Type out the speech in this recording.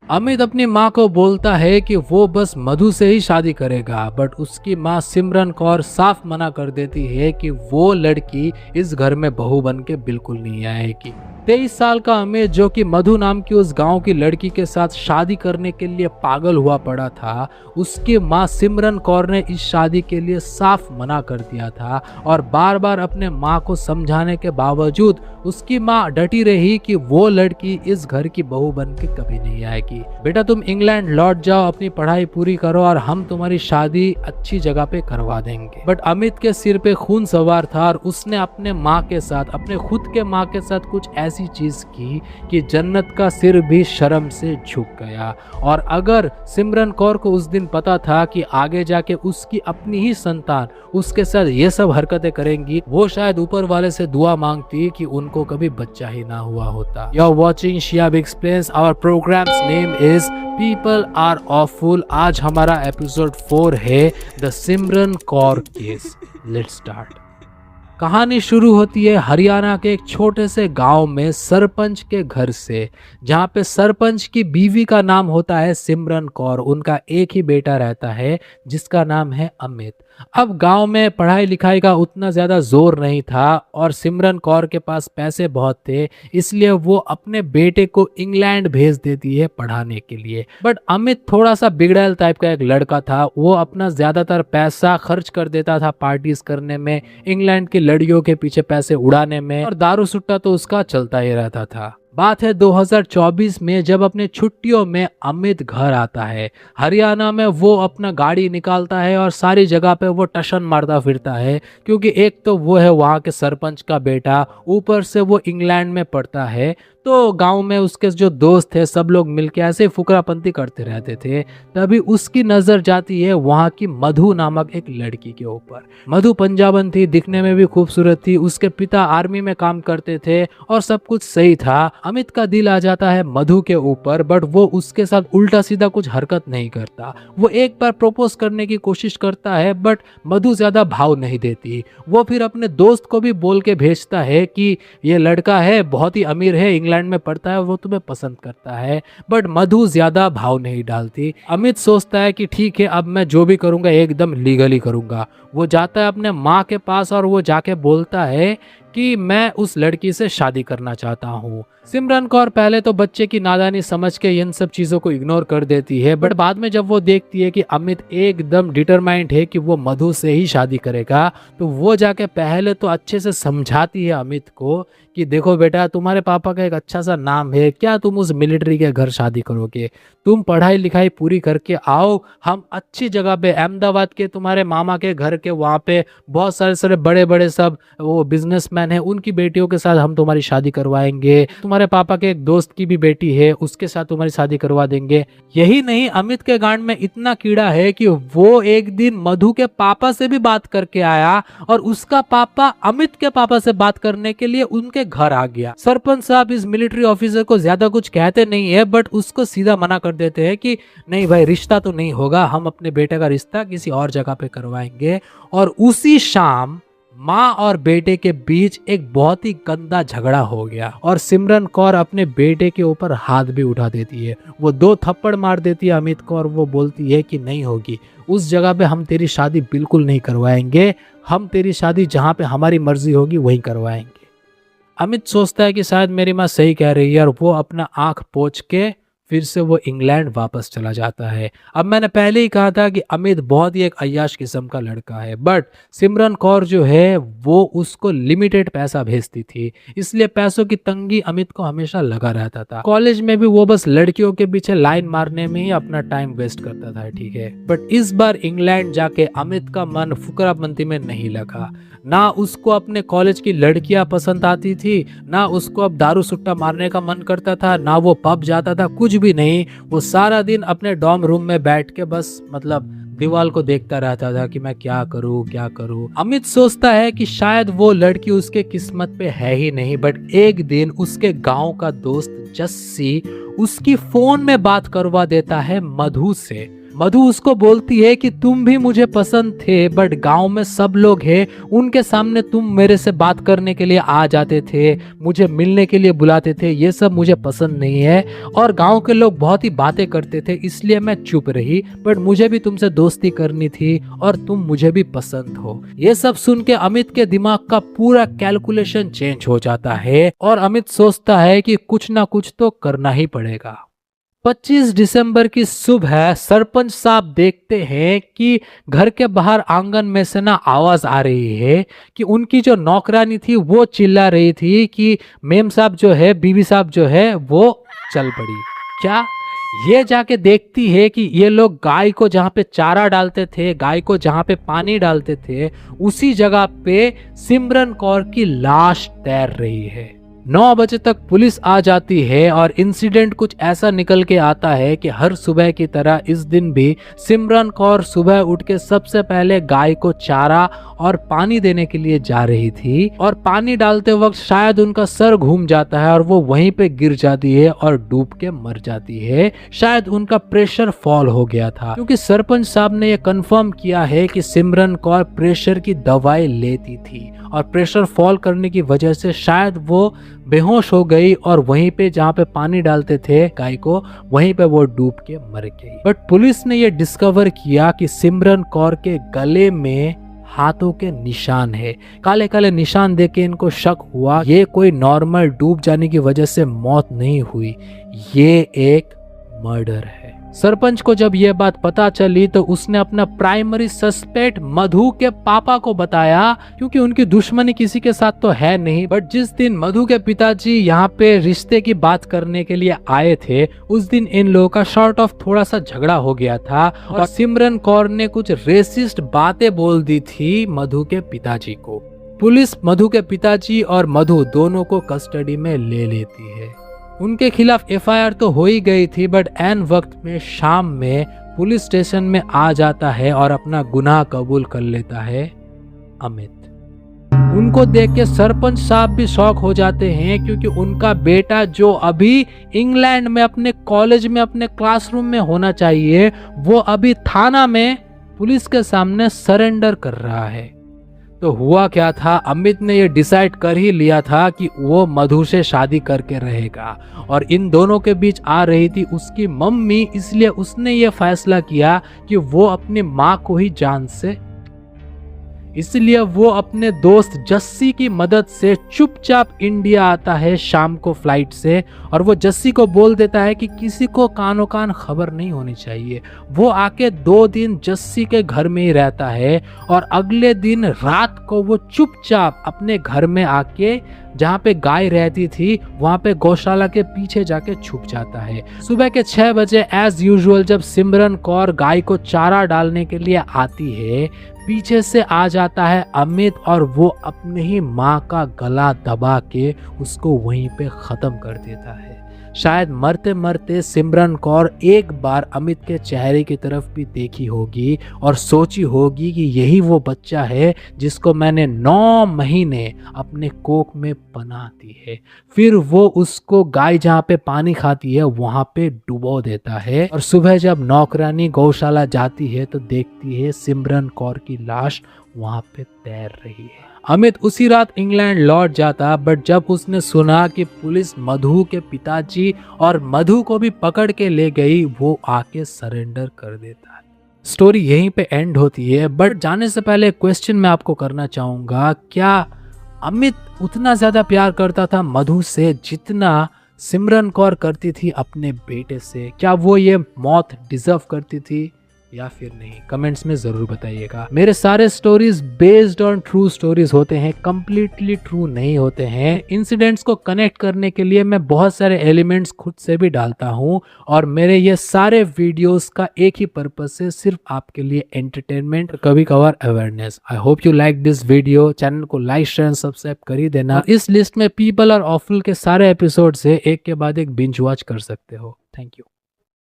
अमित अपनी माँ को बोलता है कि वो बस मधु से ही शादी करेगा, बट उसकी माँ सिमरन कौर साफ मना कर देती है कि वो लड़की इस घर में बहू बन के बिल्कुल नहीं आएगी। 23 साल का अमित, जो कि मधु नाम की उस गांव की लड़की के साथ शादी करने के लिए पागल हुआ पड़ा था, उसकी माँ सिमरन कौर ने इस शादी के लिए साफ मना कर दिया था और बार बार अपने माँ को समझाने के बावजूद उसकी माँ डटी रही कि वो लड़की इस घर की बहू बन के कभी नहीं आएगी। बेटा, तुम इंग्लैंड लौट जाओ, अपनी पढ़ाई पूरी करो और हम तुम्हारी शादी अच्छी जगह पे करवा देंगे। बट अमित के सिर पे खून सवार था और उसने अपने माँ के साथ, अपने खुद के माँ के साथ कुछ ऐसी चीज की कि जन्नत का सिर भी शर्म से झुक गया। और अगर सिमरन कौर को उस दिन पता था कि आगे जाके उसकी अपनी ही संतान उसके साथ ये सब हरकतें करेंगी, वो शायद ऊपर वाले से दुआ मांगती कि उनको कभी बच्चा ही ना हुआ होता। You are watching Shihab explains. Our programmes name is people are awful. आज हमारा एपिसोड 4 है the Simran Kaur case. Let's start. कहानी शुरू होती है हरियाणा के एक छोटे से गांव में सरपंच के घर से, जहां पे सरपंच की बीवी का नाम होता है सिमरन कौर। उनका एक ही बेटा रहता है जिसका नाम है अमित। अब गांव में पढ़ाई लिखाई का उतना ज़्यादा जोर नहीं था और सिमरन कौर के पास पैसे बहुत थे, इसलिए वो अपने बेटे को इंग्लैंड भेज देती है पढ़ाने के लिए। बट अमित थोड़ा सा बिगड़ैल टाइप का एक लड़का था। वो अपना ज़्यादातर पैसा खर्च कर देता था पार्टीज करने में, इंग्लैंड की लड़कियों के पीछे पैसे उड़ाने में, और दारू सुट्टा तो उसका चलता ही रहता था। बात है 2024 में, जब अपने छुट्टियों में अमित घर आता है। हरियाणा में वो अपना गाड़ी निकालता है और सारी जगह पे वो टशन मारता फिरता है, क्योंकि एक तो वो है वहाँ के सरपंच का बेटा, ऊपर से वो इंग्लैंड में पढ़ता है। तो गांव में उसके जो दोस्त थे सब लोग मिलके ऐसे फुकरापंती करते रहते थे। तभी उसकी नज़र जाती है वहाँ की मधु नामक एक लड़की के ऊपर। मधु पंजाबन थी, दिखने में भी खूबसूरत थी, उसके पिता आर्मी में काम करते थे और सब कुछ सही था। अमित का दिल आ जाता है मधु के ऊपर, बट वो उसके साथ उल्टा सीधा कुछ हरकत नहीं करता। वो एक बार प्रपोज करने की कोशिश करता है, बट मधु ज्यादा भाव नहीं देती। वो फिर अपने दोस्त को भी बोल के भेजता है कि ये लड़का है, बहुत ही अमीर है, इंग्लैंड में पढ़ता है, वो तुम्हें पसंद करता है। बट मधु ज्यादा भाव नहीं डालती। अमित सोचता है कि ठीक है, अब मैं जो भी करूंगा एकदम लीगली करूंगा। वो जाता है अपने माँ के पास और वो जाके बोलता है कि मैं उस लड़की से शादी करना चाहता हूँ। सिमरन कौर पहले तो बच्चे की नादानी समझ के इन सब चीजों को इग्नोर कर देती है, बट बाद में जब वो देखती है कि अमित एकदम डिटरमाइंड है कि वो मधु से ही शादी करेगा, तो वो जाके पहले तो अच्छे से समझाती है अमित को कि देखो बेटा, तुम्हारे पापा का एक अच्छा सा नाम है, क्या तुम उस मिलिट्री के घर शादी करोगे? तुम पढ़ाई लिखाई पूरी करके आओ, हम अच्छी जगह पे अहमदाबाद के तुम्हारे मामा के घर के वहाँ पे बहुत सारे सारे बड़े बड़े सब वो बिजनेसमैन है, उनकी बेटियों के साथ हम तुम्हारी शादी करवाएंगे। तुम्हारे पापा के एक दोस्त की भी बेटी है, उसके साथ तुम्हारी शादी करवा देंगे। यही नहीं, अमित के गांड में इतना कीड़ा है कि वो एक दिन मधु के पापा से भी बात करके आया और उसका पापा अमित के पापा से बात करने के लिए उनके घर आ गया। सरपंच साहब इस मिलिट्री ऑफिसर को ज्यादा कुछ कहते नहीं है, बट उसको सीधा मना कर देते हैं कि नहीं भाई, रिश्ता तो नहीं होगा, हम अपने बेटे का रिश्ता किसी और जगह पे करवाएंगे। और उसी शाम माँ और बेटे के बीच एक बहुत ही गंदा झगड़ा हो गया और सिमरन कौर अपने बेटे के ऊपर हाथ भी उठा देती है। वो 2 थप्पड़ मार देती है अमित को और वो बोलती है कि नहीं होगी, उस जगह पे हम तेरी शादी बिल्कुल नहीं करवाएंगे, हम तेरी शादी जहाँ पे हमारी मर्जी होगी वहीं करवाएंगे। अमित सोचता है कि शायद मेरी माँ सही कह रही है और वो अपना आंख पोंछ के फिर से वो इंग्लैंड वापस चला जाता है। अब मैंने पहले ही कहा था कि अमित बहुत ही एक अय्याश किस्म का लड़का है, बट सिमरन कौर जो है वो उसको लिमिटेड पैसा भेजती थी, इसलिए पैसों की तंगी अमित को हमेशा लगा रहता था। कॉलेज में भी वो बस लड़कियों के पीछे लाइन मारने में ही अपना टाइम वेस्ट करता था, ठीक है। बट इस बार इंग्लैंड जाके अमित का मन फुकरापंती में नहीं लगा। ना उसको अपने कॉलेज की लड़कियां पसंद आती थी, ना उसको अब दारू सुट्टा मारने का मन करता था, ना वो पब जाता था, कुछ भी नहीं। वो सारा दिन अपने डॉर्म रूम में बैठ के बस दीवार को देखता रहता था कि मैं क्या करूं क्या करूं। अमित सोचता है कि शायद वो लड़की उसके किस्मत पे है ही नहीं, बट एक दिन उसके गांव का दोस्त जस्सी उसकी फोन में बात करवा देता है मधु से। मधु उसको बोलती है कि तुम भी मुझे पसंद थे, बट गांव में सब लोग हैं, उनके सामने तुम मेरे से बात करने के लिए आ जाते थे, मुझे मिलने के लिए बुलाते थे, ये सब मुझे पसंद नहीं है। और गांव के लोग बहुत ही बातें करते थे, इसलिए मैं चुप रही, बट मुझे भी तुमसे दोस्ती करनी थी और तुम मुझे भी पसंद हो। ये सब सुन के अमित के दिमाग का पूरा कैलकुलेशन चेंज हो जाता है और अमित सोचता है कि कुछ ना कुछ तो करना ही पड़ेगा। 25 दिसंबर की सुबह सरपंच साहब देखते हैं कि घर के बाहर आंगन में से ना आवाज आ रही है कि उनकी जो नौकरानी थी वो चिल्ला रही थी कि मेम साहब जो है, बीवी साहब जो है वो चल पड़ी। क्या? ये जाके देखती है कि ये लोग गाय को जहाँ पे चारा डालते थे, गाय को जहाँ पे पानी डालते थे, उसी जगह पे सिमरन कौर की लाश तैर रही है। 9 बजे तक पुलिस आ जाती है और इंसिडेंट कुछ ऐसा निकल के आता है कि हर सुबह की तरह इस दिन भी सिमरन कौर सुबह उठ के सबसे पहले गाय को चारा और पानी देने के लिए जा रही थी और पानी डालते वक्त शायद उनका सर घूम जाता है और वो वहीं पे गिर जाती है और डूब के मर जाती है। शायद उनका प्रेशर फॉल हो गया था, क्योंकि सरपंच साहब ने ये कंफर्म किया है कि सिमरन कौर प्रेशर की दवाई लेती थी और प्रेशर फॉल करने की वजह से शायद वो बेहोश हो गई और वहीं पे जहाँ पे पानी डालते थे गाय को, वहीं पे वो डूब के मर गई। बट पुलिस ने ये डिस्कवर किया कि सिमरन कौर के गले में हाथों के निशान है, काले काले निशान देख के इनको शक हुआ ये कोई नॉर्मल डूब जाने की वजह से मौत नहीं हुई, ये एक मर्डर है। सरपंच को जब यह बात पता चली तो उसने अपना प्राइमरी सस्पेक्ट मधु के पापा को बताया, क्योंकि उनकी दुश्मनी किसी के साथ तो है नहीं। बट जिस दिन मधु के पिताजी यहाँ पे रिश्ते की बात करने के लिए आए थे, उस दिन इन लोगों का शॉर्ट ऑफ थोड़ा सा झगड़ा हो गया था और सिमरन कौर ने कुछ रेसिस्ट बातें बोल दी थी मधु के पिताजी को। पुलिस मधु के पिताजी और मधु दोनों को कस्टडी में ले लेती है। उनके खिलाफ एफआईआर तो हो ही गई थी, बट ऐन वक्त में शाम में पुलिस स्टेशन में आ जाता है और अपना गुनाह कबूल कर लेता है अमित। उनको देख के सरपंच साहब भी शॉक हो जाते हैं, क्योंकि उनका बेटा जो अभी इंग्लैंड में अपने कॉलेज में अपने क्लासरूम में होना चाहिए, वो अभी थाना में पुलिस के सामने सरेंडर कर रहा है। तो हुआ क्या था, अमित ने ये डिसाइड कर ही लिया था कि वो मधु से शादी करके रहेगा और इन दोनों के बीच आ रही थी उसकी मम्मी, इसलिए उसने ये फैसला किया कि वो अपनी माँ को ही जान से, इसलिए वो अपने दोस्त जस्सी की मदद से चुपचाप इंडिया आता है शाम को फ्लाइट से, और वो जस्सी को बोल देता है कि किसी को कानो कान खबर नहीं होनी चाहिए। वो आके 2 दिन जस्सी के घर में ही रहता है और अगले दिन रात को वो चुपचाप अपने घर में आके जहाँ पे गाय रहती थी वहाँ पे गौशाला के पीछे जाके छुप जाता है। सुबह के 6 बजे एज यूजुअल जब सिमरन कौर गाय को चारा डालने के लिए आती है, पीछे से आ जाता है अमित और वो अपने ही माँ का गला दबा के उसको वहीं पे खत्म कर देता है। शायद मरते मरते सिमरन कौर एक बार अमित के चेहरे की तरफ भी देखी होगी और सोची होगी कि यही वो बच्चा है जिसको मैंने 9 महीने अपने कोख में पनाह दी है। फिर वो उसको गाय जहाँ पे पानी खाती है वहाँ पे डुबो देता है और सुबह जब नौकरानी गौशाला जाती है तो देखती है सिमरन कौर की लाश वहाँ पे तैर रही है। अमित उसी रात इंग्लैंड लौट जाता, बट जब उसने सुना कि पुलिस मधु के पिताजी और मधु को भी पकड़ के ले गई, वो आके सरेंडर कर देता है। स्टोरी यहीं पे एंड होती है, बट जाने से पहले क्वेश्चन मैं आपको करना चाहूंगा, क्या अमित उतना ज्यादा प्यार करता था मधु से जितना सिमरन कौर करती थी अपने बेटे से? क्या वो ये मौत डिजर्व करती थी या फिर नहीं? कमेंट्स में जरूर बताइएगा। मेरे सारे stories based on true stories होते हैं, कंप्लीटली ट्रू नहीं होते हैं। इंसिडेंट्स को कनेक्ट करने के लिए मैं बहुत सारे एलिमेंट्स खुद से भी डालता हूं और मेरे ये सारे वीडियोस का एक ही पर्पस है, सिर्फ आपके लिए एंटरटेनमेंट, कभी कभार awareness. I hope you like this video. Channel को लाइक शेयर सब्सक्राइब कर ही देना। इस लिस्ट में पीपल और ऑफुल के सारे एपिसोड्स है, एक के बाद एक बिंज वॉच कर सकते हो। Thank you.